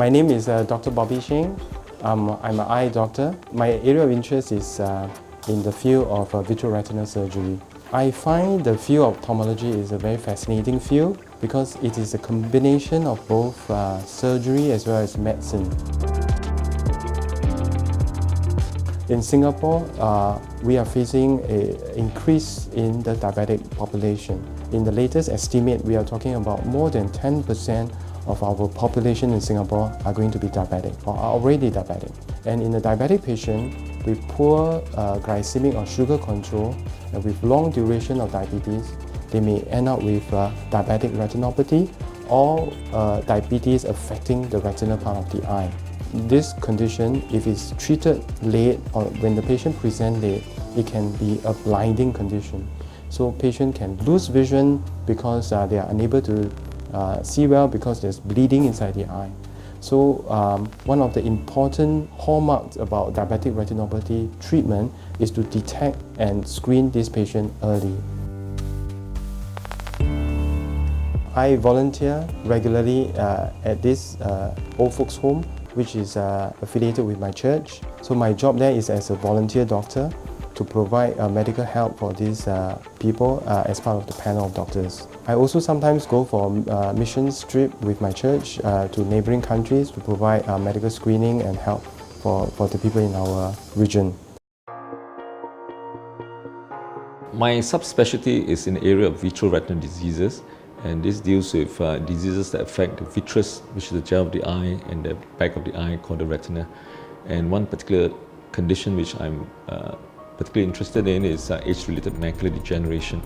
My name is Dr. Bobby Cheng. I'm an eye doctor. My area of interest is in the field of vitreoretinal surgery. I find the field of ophthalmology is a very fascinating field because it is a combination of both surgery as well as medicine. In Singapore, we are facing an increase in the diabetic population. In the latest estimate, we are talking about more than 10% of our population in Singapore are going to be diabetic or are already diabetic. And in a diabetic patient with poor glycemic or sugar control and with long duration of diabetes, they may end up with diabetic retinopathy or diabetes affecting the retinal part of the eye. This condition, if it's treated late or when the patient presents late, it can be a blinding condition. So patient can lose vision because they are unable to see well because there's bleeding inside the eye. So one of the important hallmarks about diabetic retinopathy treatment is to detect and screen this patient early. I volunteer regularly at this old folks home, which is affiliated with my church. So my job there is as a volunteer doctor to provide medical help for these people as part of the panel of doctors. I also sometimes go for a mission trip with my church to neighboring countries to provide medical screening and help for the people in our region. My subspecialty is in the area of vitreoretinal diseases, and this deals with diseases that affect the vitreous, which is the gel of the eye, and the back of the eye called the retina. And one particular condition which I'm particularly interested in is age-related macular degeneration,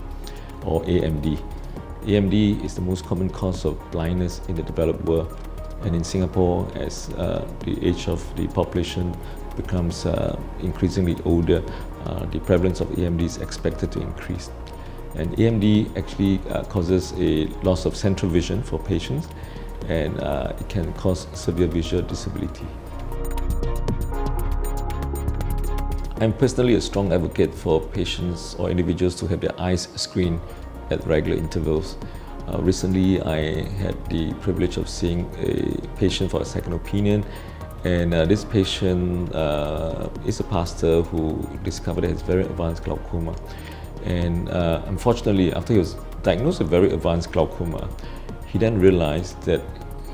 or AMD. AMD is the most common cause of blindness in the developed world, and in Singapore, as the age of the population becomes increasingly older, the prevalence of AMD is expected to increase. And AMD actually causes a loss of central vision for patients, and it can cause severe visual disability. I'm personally a strong advocate for patients or individuals to have their eyes screened at regular intervals. Recently, I had the privilege of seeing a patient for a second opinion, and this patient is a pastor who discovered that he has very advanced glaucoma. And unfortunately, after he was diagnosed with very advanced glaucoma, he then realized that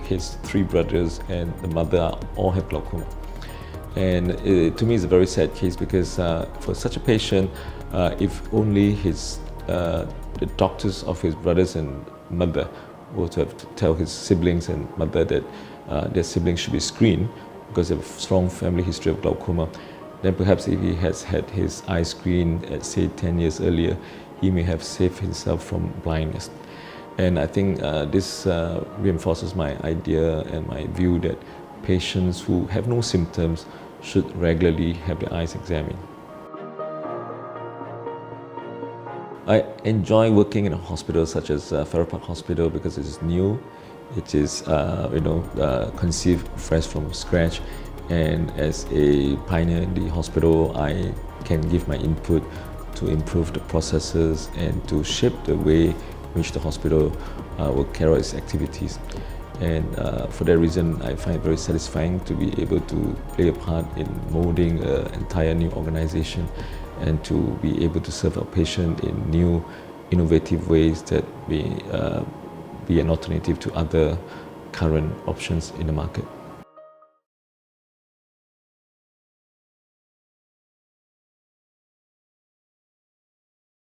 his 3 brothers and the mother all have glaucoma. And to me, it's a very sad case because for such a patient, if only the doctors of his brothers and mother were to have to tell his siblings and mother that their siblings should be screened because they have a strong family history of glaucoma, then perhaps if he has had his eye screened at, say, 10 years earlier, he may have saved himself from blindness. And I think this reinforces my idea and my view that patients who have no symptoms should regularly have their eyes examined. I enjoy working in a hospital such as Farrer Park Hospital because it is new, it is conceived fresh from scratch, and as a pioneer in the hospital, I can give my input to improve the processes and to shape the way in which the hospital will carry out its activities. And for that reason, I find it very satisfying to be able to play a part in molding an entire new organization and to be able to serve our patient in new, innovative ways that may be an alternative to other current options in the market.